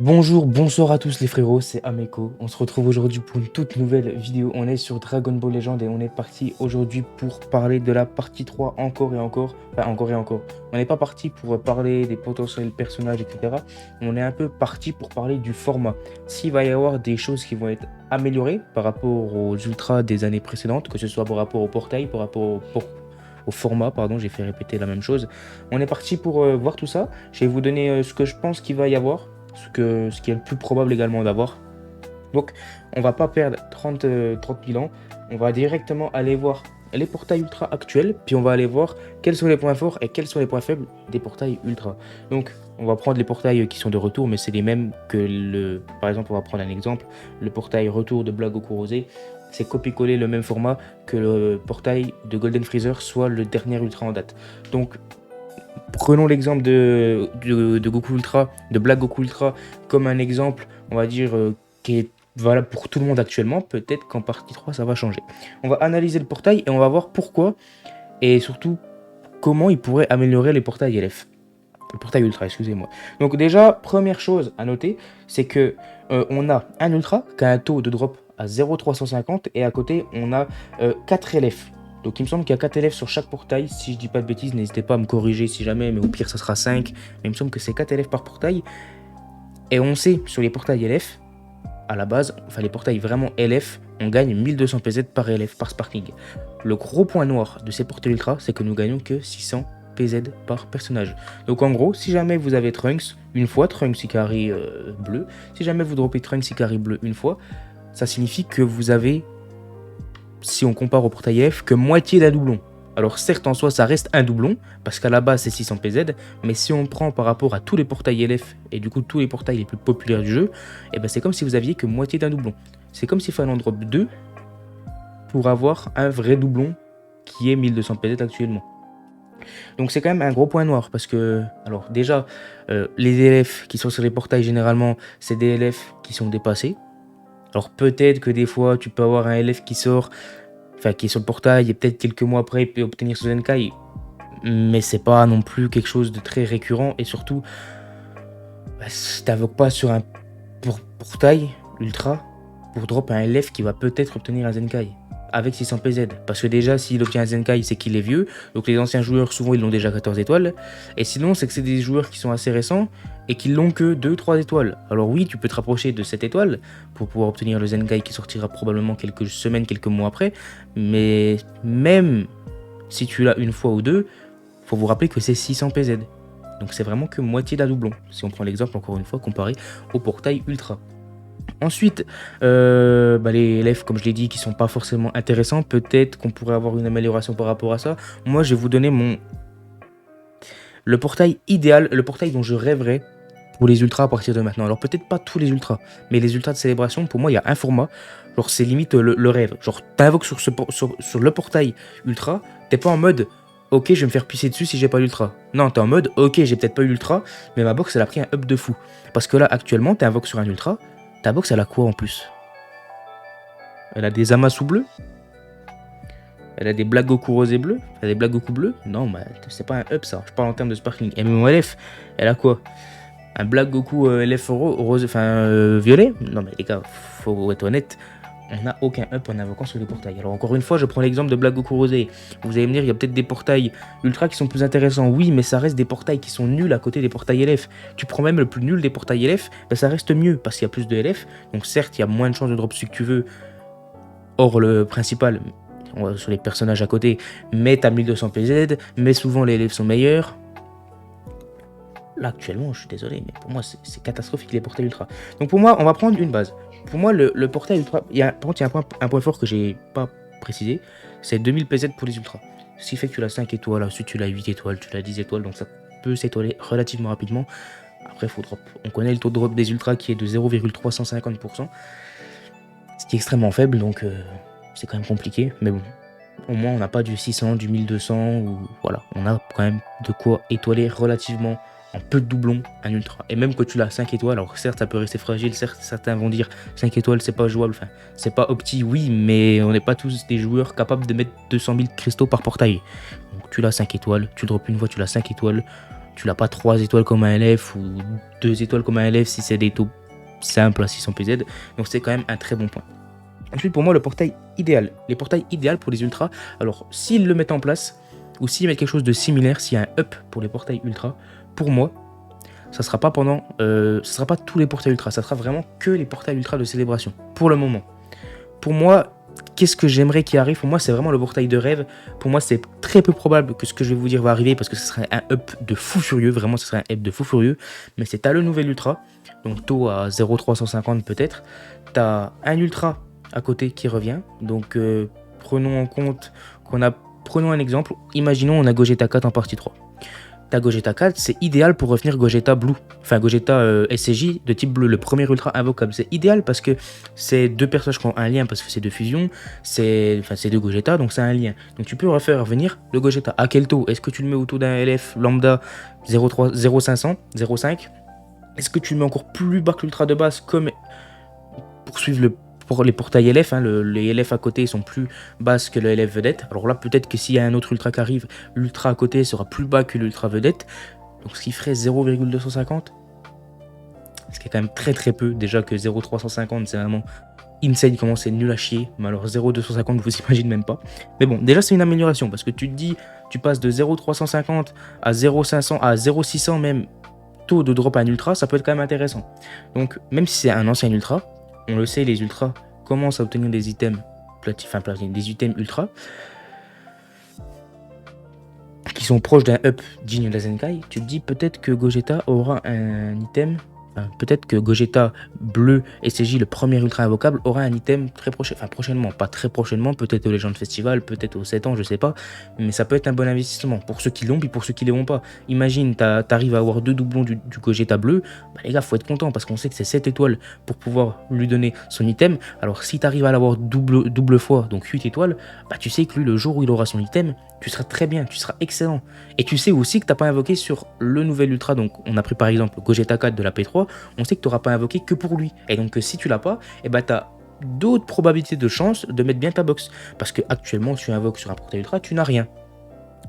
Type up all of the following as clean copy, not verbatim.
Bonjour, bonsoir à tous les frérots, c'est Ameko. On se retrouve aujourd'hui pour une toute nouvelle vidéo. On est sur Dragon Ball Legend et on est parti aujourd'hui pour parler de la partie 3 encore et encore. Enfin, encore et encore. On n'est pas parti pour parler des potentiels personnages, etc. On est un peu parti pour parler du format. S'il va y avoir des choses qui vont être améliorées par rapport aux ultras des années précédentes, que ce soit par rapport au portail, par rapport au format, pardon, j'ai fait répéter la même chose. On est parti pour voir tout ça. Je vais vous donner ce que je pense qu'il va y avoir, ce qui est le plus probable également d'avoir. Donc, on va pas perdre 30 000 ans. On va directement aller voir les portails ultra actuels, puis on va aller voir quels sont les points forts et quels sont les points faibles des portails ultra. Donc, on va prendre les portails qui sont de retour, mais c'est les mêmes que le... Par exemple, on va prendre un exemple. Le portail retour de Black Goku Rosé, c'est copier-coller le même format que le portail de Golden Freezer, soit le dernier ultra en date. Donc, prenons l'exemple de Goku Ultra, de Black Goku Ultra, comme un exemple, on va dire, qui est valable pour tout le monde actuellement. Peut-être qu'en partie 3, ça va changer. On va analyser le portail et on va voir pourquoi et surtout comment il pourrait améliorer les portails LF. Le portail Ultra, excusez-moi. Donc déjà, première chose à noter, c'est que on a un Ultra qui a un taux de drop à 0,350 et à côté, on a 4 LF. Donc il me semble qu'il y a 4 élèves sur chaque portail. Si je dis pas de bêtises, n'hésitez pas à me corriger si jamais, mais au pire ça sera 5. Mais il me semble que c'est 4 élèves par portail. Et on sait sur les portails LF, à la base, enfin les portails vraiment LF, on gagne 1200 PZ par élève, par sparking. Le gros point noir de ces portails ultra, c'est que nous gagnons que 600 PZ par personnage. Donc en gros, si jamais vous avez Trunks une fois, Trunks Ikari bleu, si jamais vous droppez Trunks Ikari bleu une fois, ça signifie que vous avez, si on compare au portail F, que moitié d'un doublon. Alors certes en soi ça reste un doublon, parce qu'à la base c'est 600 PZ, mais si on prend par rapport à tous les portails LF, et du coup tous les portails les plus populaires du jeu, et ben c'est comme si vous aviez que moitié d'un doublon. C'est comme s'il fallait en drop 2 pour avoir un vrai doublon qui est 1200 PZ actuellement. Donc c'est quand même un gros point noir, parce que, alors déjà, les LF qui sont sur les portails généralement, c'est des LF qui sont dépassés. Alors peut-être que des fois tu peux avoir un LF qui sort, enfin qui est sur le portail et peut-être quelques mois après il peut obtenir son Zenkai, mais c'est pas non plus quelque chose de très récurrent et surtout t'invoques pas sur un portail ultra pour drop un LF qui va peut-être obtenir un Zenkai avec 600 PZ, parce que déjà s'il obtient un Zenkai c'est qu'il est vieux, donc les anciens joueurs souvent ils l'ont déjà 14 étoiles, et sinon c'est que c'est des joueurs qui sont assez récents et qui l'ont que 2-3 étoiles. Alors oui, tu peux te rapprocher de 7 étoiles pour pouvoir obtenir le Zenkai qui sortira probablement quelques semaines, quelques mois après, mais même si tu l'as une fois ou deux, faut vous rappeler que c'est 600 PZ. Donc c'est vraiment que moitié d'un doublon, si on prend l'exemple encore une fois comparé au portail ultra. Ensuite, les LF, comme je l'ai dit, qui sont pas forcément intéressants, peut-être qu'on pourrait avoir une amélioration par rapport à ça. Moi, je vais vous donner le portail idéal, le portail dont je rêverais pour les ultras à partir de maintenant. Alors peut-être pas tous les ultras, mais les ultras de célébration, pour moi, il y a un format, genre c'est limite le rêve. Genre t'invoques sur le portail ultra, t'es pas en mode ok, je vais me faire pisser dessus si j'ai pas l'ultra. Non, t'es en mode ok, j'ai peut-être pas eu l'ultra, mais ma box elle a pris un up de fou. Parce que là, actuellement, t'invoques sur un ultra, ta box elle a quoi en plus? Elle a des Amasu bleus? Elle a des Black Goku rosé bleu? Elle a des Black Goku bleus? Non, bah, c'est pas un up ça. Je parle en termes de sparkling. Et mon LF, elle a quoi? Un Black Goku LF rose, enfin violet? Non, mais les gars, faut être honnête. On n'a aucun up en invoquant sur les portails. Alors encore une fois, je prends l'exemple de Black Goku Rosé. Vous allez me dire, il y a peut-être des portails ultra qui sont plus intéressants. Oui, mais ça reste des portails qui sont nuls à côté des portails LF. Tu prends même le plus nul des portails LF, ben ça reste mieux parce qu'il y a plus de LF. Donc certes, il y a moins de chances de drop ce que tu veux. Or le principal, sur les personnages à côté, mais t'as 1200 PZ, mais souvent les LF sont meilleurs. Là actuellement, je suis désolé, mais pour moi c'est catastrophique les portails ultra. Donc pour moi, on va prendre une base. Pour moi, le portail ultra, par contre, il y a un point fort que j'ai pas précisé, c'est 2000 PZ pour les ultras. Ce qui fait que tu l'as 5 étoiles, ensuite tu l'as 8 étoiles, tu l'as 10 étoiles, donc ça peut s'étoiler relativement rapidement. Après, faut drop. On connaît le taux de drop des ultras qui est de 0,350%, ce qui est extrêmement faible, donc c'est quand même compliqué, mais bon. Au moins, on n'a pas du 600, du 1200, ou voilà, on a quand même de quoi étoiler relativement en peu de doublons un ultra. Et même quand tu l'as 5 étoiles, alors certes ça peut rester fragile, certes certains vont dire 5 étoiles c'est pas jouable, enfin c'est pas opti, oui, mais on n'est pas tous des joueurs capables de mettre 200 000 cristaux par portail. Donc tu l'as 5 étoiles, tu drops une fois, tu l'as 5 étoiles, Tu l'as pas 3 étoiles comme un LF ou 2 étoiles comme un LF si c'est des taux simples à 600 PZ. Donc c'est quand même un très bon point. Ensuite, pour moi, le portail idéal. Les portails idéaux pour les ultras. Alors, s'ils le mettent en place, ou s'ils mettent quelque chose de similaire, s'il y a un up pour les portails ultra, pour moi, ça sera pas sera pas tous les portails ultra, ça sera vraiment que les portails ultra de célébration, pour le moment. Pour moi, qu'est-ce que j'aimerais qu'il arrive? Pour moi, c'est vraiment le portail de rêve. Pour moi, c'est très peu probable que ce que je vais vous dire va arriver parce que ce serait un up de fou furieux. Vraiment, ce serait un up de fou furieux. Mais c'est t'as le nouvel ultra, donc taux à 0,350 peut-être. T'as un ultra à côté qui revient. Donc, prenons en compte prenons un exemple. Imaginons on a Gogeta 4 en partie 3. Ta Gogeta 4, c'est idéal pour revenir Gogeta Blue, enfin Gogeta SCJ de type bleu, le premier ultra invocable. C'est idéal parce que c'est deux personnages qui ont un lien parce que c'est deux fusions, c'est deux Gogeta, donc c'est un lien. Donc tu peux refaire revenir le Gogeta. À quel taux? Est-ce que tu le mets au taux d'un LF lambda 0,3, 0,500, 0,5? Est-ce que tu le mets encore plus bas que l'ultra de base comme pour suivre pour les portails LF, hein, les LF à côté sont plus basses que le LF vedette. Alors là, peut-être que s'il y a un autre ultra qui arrive, l'ultra à côté sera plus bas que l'ultra vedette. Donc ce qui ferait 0,250. Ce qui est quand même très très peu. Déjà que 0,350, c'est vraiment insane comment c'est nul à chier. Mais alors 0,250, vous imaginez même pas. Mais bon, déjà c'est une amélioration parce que tu te dis, tu passes de 0,350 à 0,500 à 0,600 même taux de drop à un ultra, ça peut être quand même intéressant. Donc même si c'est un ancien ultra, on le sait, les ultras commencent à obtenir des items des items ultra qui sont proches d'un up digne de la Zenkai. Tu te dis peut-être que Gogeta aura un item, peut-être que Gogeta bleu SCJ, le premier ultra invocable, aura un item prochainement, pas très prochainement, peut-être au Legend Festival, peut-être aux 7 ans, je sais pas, mais ça peut être un bon investissement pour ceux qui l'ont puis pour ceux qui l'ont pas. Imagine, t'arrives à avoir 2 doublons du Gogeta bleu, bah les gars, faut être content parce qu'on sait que c'est 7 étoiles pour pouvoir lui donner son item. Alors si t'arrives à l'avoir double fois, donc 8 étoiles, bah tu sais que lui, le jour où il aura son item, tu seras très bien, tu seras excellent. Et tu sais aussi que t'as pas invoqué sur le nouvel ultra, donc on a pris par exemple Gogeta 4 de la P3, on sait que tu n'auras pas invoqué que pour lui. Et donc si tu l'as pas, et bah, tu as d'autres probabilités de chance de mettre bien ta box. Parce que actuellement, si tu invoques sur un portail ultra, tu n'as rien.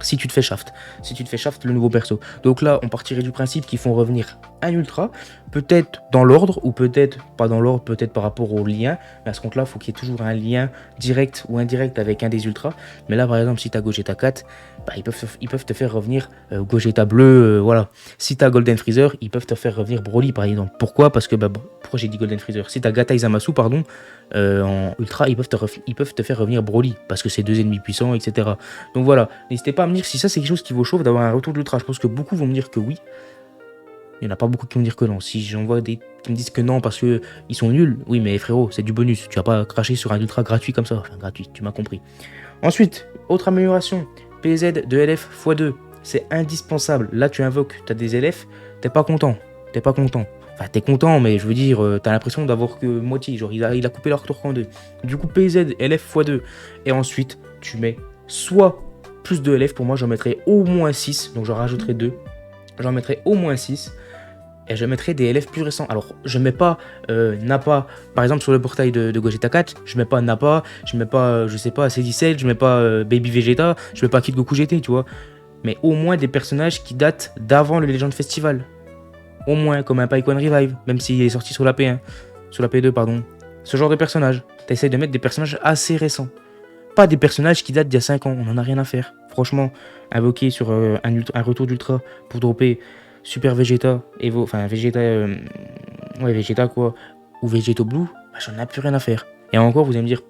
Si tu te fais shaft. Si tu te fais shaft le nouveau perso. Donc là, on partirait du principe qu'ils font revenir un ultra, peut-être dans l'ordre, ou peut-être pas dans l'ordre, peut-être par rapport au lien. Mais à ce compte-là, il faut qu'il y ait toujours un lien direct ou indirect avec un des ultras. Mais là, par exemple, si tu as Gogeta 4, bah, ils peuvent te faire revenir Gogeta bleu, voilà. Si tu as Golden Freezer, ils peuvent te faire revenir Broly, par exemple. Pourquoi? Parce que, pourquoi j'ai dit Golden Freezer? Si tu as Gatai Zamasu, pardon, en ultra, ils peuvent te faire revenir Broly, parce que c'est deux ennemis puissants, etc. Donc voilà, n'hésitez pas à me dire si ça c'est quelque chose qui vous chauffe d'avoir un retour d'ultra. Je pense que beaucoup vont me dire que oui. Il n'y en a pas beaucoup qui vont me dire que non. Si j'en vois des qui me disent que non parce que ils sont nuls, oui mais frérot, c'est du bonus. Tu vas pas cracher sur un ultra gratuit comme ça. Enfin gratuit, tu m'as compris. Ensuite, autre amélioration, PZ de LF x2. C'est indispensable. Là tu invoques, tu as des LF, t'es pas content. T'es pas content. Enfin, t'es content, mais je veux dire, t'as l'impression d'avoir que moitié. Genre, il a coupé leur tour en deux. Du coup, PZ, LF x2. Et ensuite, tu mets soit plus de LF. Pour moi, j'en mettrais au moins 6. Donc, j'en rajouterai 2. J'en mettrai au moins 6. Et je mettrai des LF plus récents. Alors, je mets pas Nappa. Par exemple, sur le portail de Gogeta 4, je mets pas Nappa. Je mets pas, je sais pas, Cell. Je mets pas Baby Vegeta. Je mets pas Kid Goku GT, tu vois. Mais au moins des personnages qui datent d'avant le Legend Festival. Au moins, comme un Pyquan Revive, même s'il est sorti sur la P1, sur la P2, pardon. Ce genre de personnage. T'essayes de mettre des personnages assez récents. Pas des personnages qui datent d'il y a 5 ans, on en a rien à faire. Franchement, invoquer sur un retour d'ultra pour dropper Super Vegeta, Evo, enfin Vegeta, Vegeta quoi, ou Vegeto Blue, bah, j'en ai plus rien à faire. Et encore, vous allez me dire,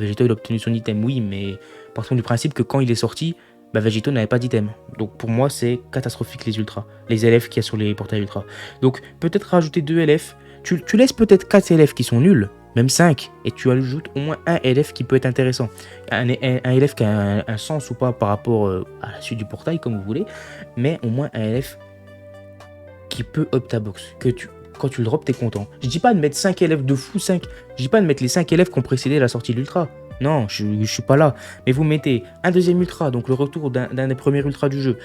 Vegeta il a obtenu son item, oui, mais partons du principe que quand il est sorti, bah, Vegeto n'avait pas d'item. Donc pour moi, c'est catastrophique les ultras, les LF qu'il y a sur les portails ultra. Donc peut-être rajouter 2 LF, tu laisses peut-être 4 LF qui sont nuls, même 5, et tu ajoutes au moins un LF qui peut être intéressant. Un LF qui a un sens ou pas par rapport à la suite du portail, comme vous voulez, mais au moins un LF qui peut up ta box, quand tu le drops, t'es content. Je dis pas de mettre 5 LF de fou, 5. Je dis pas de mettre les 5 LF qui ont précédé la sortie de l'ultra. Non, je suis pas là. Mais vous mettez un deuxième ultra, donc le retour d'un des premiers ultras du jeu.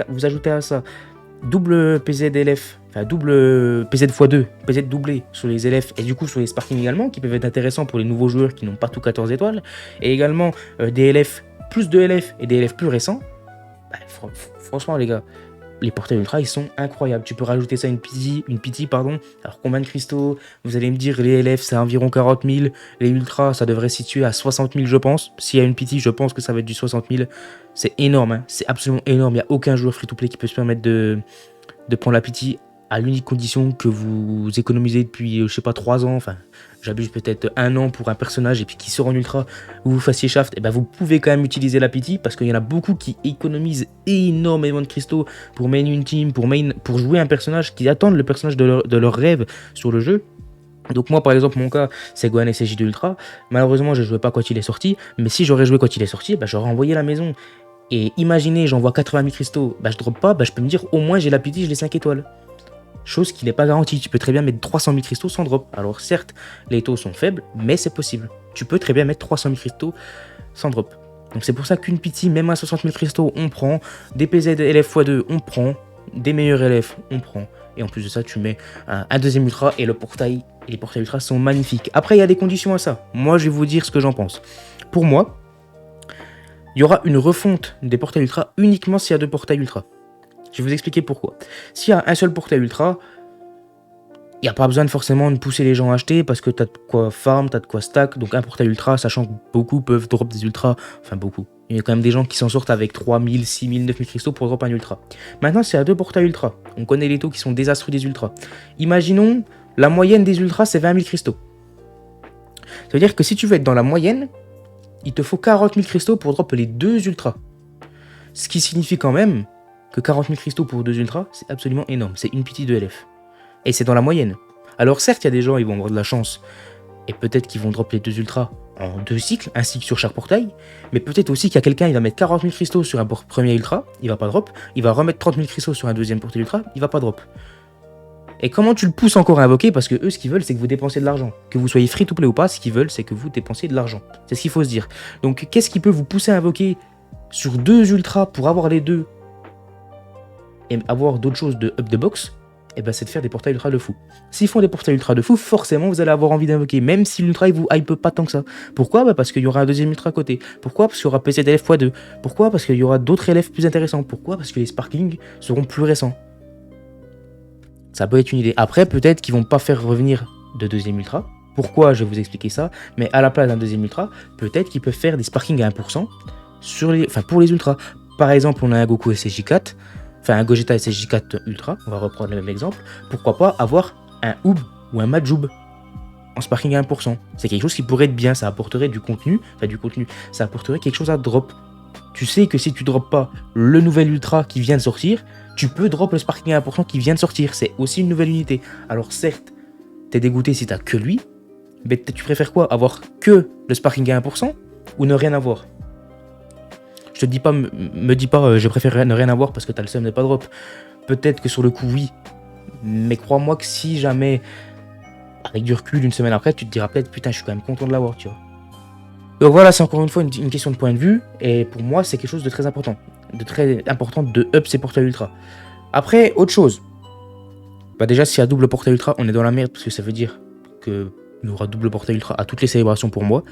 Vous ajoutez à ça double PZ LF, enfin double PZ x2, PZ doublé sur les LF et du coup sur les Sparking également, qui peuvent être intéressants pour les nouveaux joueurs qui n'ont pas tout 14 étoiles. Et également des LF, plus de LF et des LF plus récents. Bah, franchement les gars, les portails ultra, ils sont incroyables. Tu peux rajouter ça à une pity, pardon. Alors, combien de cristaux? Vous allez me dire, les LF, c'est environ 40 000. Les ultras, ça devrait se situer à 60 000, je pense. S'il y a une pity, je pense que ça va être du 60 000. C'est énorme, hein. C'est absolument énorme. Il n'y a aucun joueur free-to-play qui peut se permettre de prendre la pity à l'unique condition que vous économisez depuis, je sais pas, 3 ans. Enfin, j'abuse, peut-être 1 an pour un personnage et puis qui sort en ultra, ou vous fassiez shaft, et ben vous pouvez quand même utiliser la pity parce qu'il y en a beaucoup qui économisent énormément de cristaux pour main une team, pour jouer un personnage, qui attendent le personnage de leur rêve sur le jeu. Donc moi par exemple mon cas c'est Gohan SSJ de Ultra. Malheureusement je jouais pas quand il est sorti, mais si j'aurais joué quand il est sorti, bah, j'aurais envoyé la maison. Et imaginez j'envoie 80 000 cristaux, bah, je drop pas, bah, je peux me dire au moins j'ai la pity, je l'ai 5 étoiles. Chose qui n'est pas garantie, tu peux très bien mettre 300 000 cristaux sans drop. Alors certes les taux sont faibles, mais c'est possible. Tu peux très bien mettre 300 000 cristaux sans drop. Donc c'est pour ça qu'une pity, même à 60 000 cristaux, on prend. Des PZ LF x2, on prend. Des meilleurs LF, on prend. Et en plus de ça, tu mets un deuxième ultra et le portail. Et les portails ultra sont magnifiques. Après, il y a des conditions à ça. Moi, je vais vous dire ce que j'en pense. Pour moi, il y aura une refonte des portails ultra uniquement s'il y a 2 portails ultra. Je vais vous expliquer pourquoi. S'il y a un seul portail ultra, il n'y a pas besoin de forcément de pousser les gens à acheter parce que tu as de quoi farm, tu as de quoi stack. Donc un portail ultra, sachant que beaucoup peuvent drop des ultras, enfin beaucoup. Il y a quand même des gens qui s'en sortent avec 3000, 6000, 9000 cristaux pour drop un ultra. Maintenant, s'il y a 2 portails ultra, on connaît les taux qui sont désastreux des ultras. Imaginons, la moyenne des ultras, c'est 20 000 cristaux. Ça veut dire que si tu veux être dans la moyenne, il te faut 40 000 cristaux pour drop les 2 ultras. Ce qui signifie quand même que 40 000 cristaux pour 2 ultras, c'est absolument énorme. C'est une pity de LF. Et c'est dans la moyenne. Alors certes, il y a des gens, ils vont avoir de la chance. Et peut-être qu'ils vont drop les 2 ultras en 2 cycles, un cycle sur chaque portail. Mais peut-être aussi qu'il y a quelqu'un, il va mettre 40 000 cristaux sur un premier ultra, il va pas drop. Il va remettre 30 000 cristaux sur un deuxième portail ultra, il va pas drop. Et comment tu le pousses encore à invoquer? Parce que eux, ce qu'ils veulent, c'est que vous dépensiez de l'argent. Que vous soyez free to play ou pas, ce qu'ils veulent, c'est que vous dépensiez de l'argent. C'est ce qu'il faut se dire. Donc qu'est-ce qui peut vous pousser à invoquer sur 2 ultras pour avoir les 2 et avoir d'autres choses de up the box? Et ben c'est de faire des portails ultra de fou. S'ils font des portails ultra de fou, forcément vous allez avoir envie d'invoquer, même si l'ultra il vous hype pas tant que ça. Pourquoi? Bah parce qu'il y aura un deuxième ultra à côté. Pourquoi? Parce qu'il y aura PC LF x2. Pourquoi? Parce qu'il y aura d'autres LF plus intéressants. Pourquoi? Parce que les sparklings seront plus récents. Ça peut être une idée. Après, peut-être qu'ils vont pas faire revenir de deuxième ultra. Pourquoi? Je vais vous expliquer ça. Mais à la place d'un deuxième ultra, peut-être qu'ils peuvent faire des sparkings à 1% pour les ultras. Par exemple, on a un Goku SSJ4. Enfin, un Gogeta SSJ4 Ultra, on va reprendre le même exemple. Pourquoi pas avoir un Oob ou un Majoub en sparking à 1%? C'est quelque chose qui pourrait être bien, ça apporterait du contenu, ça apporterait quelque chose à drop. Tu sais que si tu drops pas le nouvel Ultra qui vient de sortir, tu peux drop le sparking à 1% qui vient de sortir. C'est aussi une nouvelle unité. Alors certes, t'es dégoûté si t'as que lui, mais tu préfères quoi? Avoir que le sparking à 1% ou ne rien avoir? Je te dis pas, me dis pas, je préfère ne rien avoir parce que t'as le seum de pas drop. Peut-être que sur le coup, oui. Mais crois-moi que si jamais, avec du recul, une semaine après, tu te diras peut-être, putain, je suis quand même content de l'avoir, tu vois. Donc voilà, c'est encore une fois une question de point de vue. Et pour moi, c'est quelque chose de très important. De up ses portails ultra. Après, autre chose. Bah déjà, s'il y a double portail ultra, on est dans la merde parce que ça veut dire qu'il y aura double portail ultra à toutes les célébrations pour moi.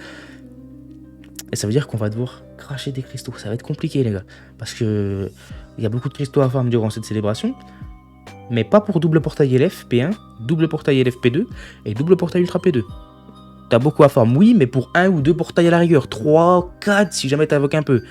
Et ça veut dire qu'on va devoir cracher des cristaux. Ça va être compliqué, les gars. Parce que il y a beaucoup de cristaux à farm durant cette célébration. Mais pas pour double portail LF P1, double portail LF P2 et double portail Ultra P2. T'as beaucoup à farm, oui, mais pour 1 ou 2 portails à la rigueur. 3, 4 si jamais t'invoques un peu.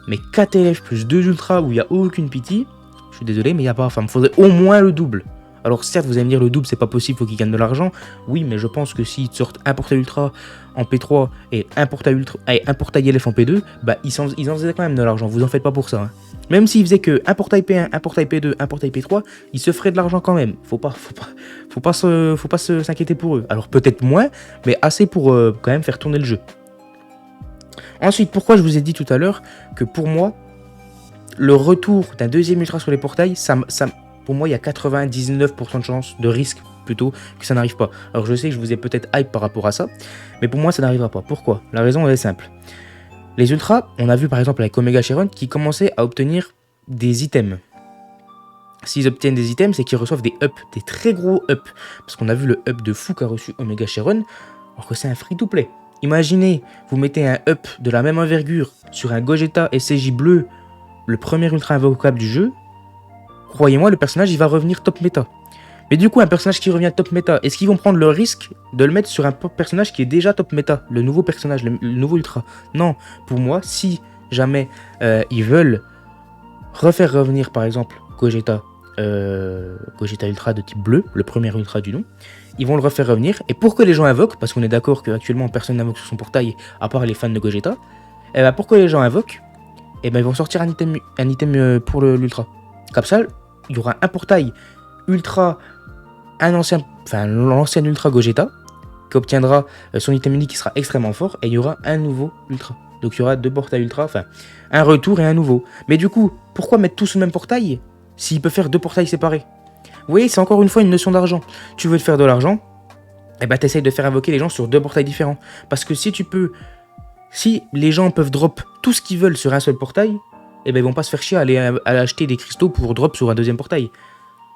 Mais 4 LF plus 2 Ultra où il n'y a aucune pity, je suis désolé, mais il n'y a pas à farm. Faudrait au moins le double. Alors certes, vous allez me dire le double, c'est pas possible, faut qu'ils gagnent de l'argent. Oui, mais je pense que s'ils sortent un portail ultra en P3 et un portail LF en P2, bah ils en faisaient quand même de l'argent. Vous en faites pas pour ça. Hein. Même s'ils faisaient que un portail P1, un portail P2, un portail P3, ils se feraient de l'argent quand même. Faut pas s'inquiéter pour eux. Alors peut-être moins, mais assez pour quand même faire tourner le jeu. Ensuite, pourquoi je vous ai dit tout à l'heure que pour moi, le retour d'un deuxième ultra sur les portails, pour moi, il y a 99% de chance, de risque plutôt, que ça n'arrive pas. Alors je sais que je vous ai peut-être hype par rapport à ça, mais pour moi, ça n'arrivera pas. Pourquoi? La raison, elle est simple. Les ultras, on a vu par exemple avec Omega Shenron, qui commençaient à obtenir des items. S'ils obtiennent des items, c'est qu'ils reçoivent des ups, des très gros ups. Parce qu'on a vu le up de fou qu'a reçu Omega Shenron, alors que c'est un free-to-play. Imaginez, vous mettez un up de la même envergure sur un Gogeta SCJ bleu, le premier ultra invocable du jeu. croyez-moi, le personnage, il va revenir top méta. Mais du coup, un personnage qui revient top méta, est-ce qu'ils vont prendre le risque de le mettre sur un personnage qui est déjà top méta, le nouveau personnage, le nouveau ultra? Non, pour moi, si jamais ils veulent refaire revenir, par exemple, Gogeta Ultra de type bleu, le premier ultra du nom, ils vont le refaire revenir, et pour que les gens invoquent, parce qu'on est d'accord qu'actuellement personne n'invoque sur son portail, à part les fans de Gogeta, et ben pour que les gens invoquent, et ben ils vont sortir un item pour l'ultra. Comme ça, il y aura un portail ultra, l'ancien ultra Gogeta, qui obtiendra son item unique qui sera extrêmement fort, et il y aura un nouveau ultra. Donc il y aura deux portails ultra, enfin un retour et un nouveau. Mais du coup, pourquoi mettre tout sur le même portail s'il peut faire deux portails séparés? Vous voyez, c'est encore une fois une notion d'argent. Tu veux te faire de l'argent, et ben t'essayes de faire invoquer les gens sur deux portails différents. Parce que si les gens peuvent drop tout ce qu'ils veulent sur un seul portail, et ben ils vont pas se faire chier à aller acheter des cristaux pour drop sur un deuxième portail.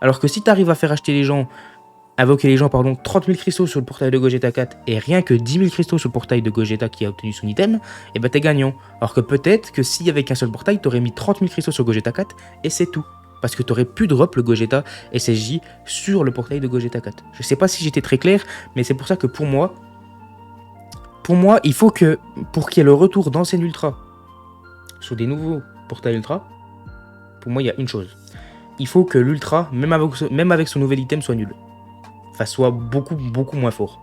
Alors que si tu arrives à faire invoquer les gens, 30 000 cristaux sur le portail de Gogeta 4 et rien que 10 000 cristaux sur le portail de Gogeta qui a obtenu son item, et ben t'es gagnant. Alors que peut-être que s'il y avait qu'un seul portail, t'aurais mis 30 000 cristaux sur Gogeta 4 et c'est tout. Parce que t'aurais pu drop le Gogeta SSJ sur le portail de Gogeta 4. Je sais pas si j'étais très clair, mais c'est pour ça que pour moi, il faut que, pour qu'il y ait le retour d'anciens ultra sur des nouveaux portails ultra, pour moi il y a une chose. Il faut que l'ultra, même avec son nouvel item, soit nul. Enfin, soit beaucoup, beaucoup moins fort.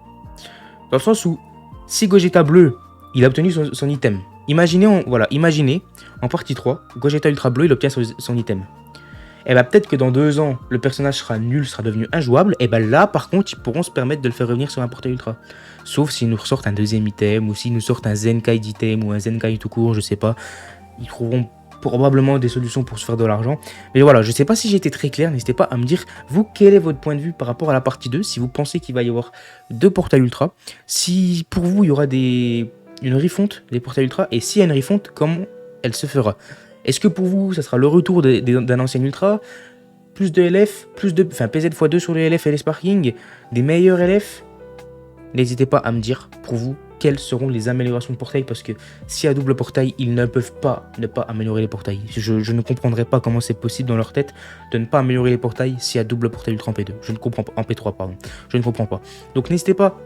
Dans le sens où, si Gogeta bleu, il a obtenu son item. Imaginez en partie 3, Gogeta ultra bleu, il obtient son item. Et bah peut-être que dans 2 ans, le personnage sera nul, sera devenu injouable, et bah là, par contre, ils pourront se permettre de le faire revenir sur un portail ultra. Sauf s'ils nous ressortent un deuxième item, ou s'ils nous sortent un Zenkai d'item, ou un Zenkai tout court, je sais pas. Ils trouveront probablement des solutions pour se faire de l'argent. Mais voilà, je sais pas si j'ai été très clair, n'hésitez pas à me dire, vous, quel est votre point de vue par rapport à la partie 2, si vous pensez qu'il va y avoir 2 portails ultra, si pour vous il y aura une refonte des portails ultra, et s'il y a une refonte, comment elle se fera? Est-ce que pour vous, ça sera le retour d'un ancien ultra, plus de LF, PZ x2 sur les LF et les sparking, des meilleurs LF? N'hésitez pas à me dire, pour vous, quelles seront les améliorations de portail, parce que si à double portail, ils ne peuvent pas ne pas améliorer les portails. Je ne comprendrai pas comment c'est possible dans leur tête de ne pas améliorer les portails si à double portail ultra en P2. Je ne comprends pas, en P3 pardon. Je ne comprends pas. Donc n'hésitez pas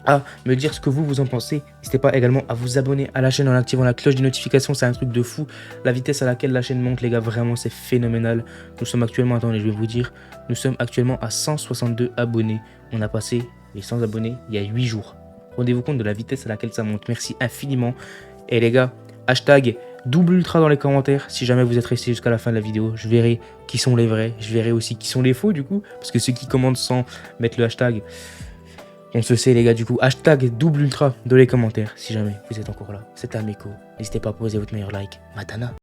à me dire ce que vous en pensez. N'hésitez pas également à vous abonner à la chaîne en activant la cloche des notifications. C'est un truc de fou. La vitesse à laquelle la chaîne monte, les gars, vraiment, c'est phénoménal. Nous sommes actuellement, attendez, je vais vous dire, nous sommes actuellement à 162 abonnés. On a passé les 100 abonnés il y a 8 jours. Rendez-vous compte de la vitesse à laquelle ça monte. Merci infiniment. Et les gars, hashtag double ultra dans les commentaires. Si jamais vous êtes resté jusqu'à la fin de la vidéo, je verrai qui sont les vrais. Je verrai aussi qui sont les faux du coup. Parce que ceux qui commentent sans mettre le hashtag, on se sait les gars du coup. Hashtag double ultra dans les commentaires si jamais vous êtes encore là. C'était Ameko. N'hésitez pas à poser votre meilleur like. Matana.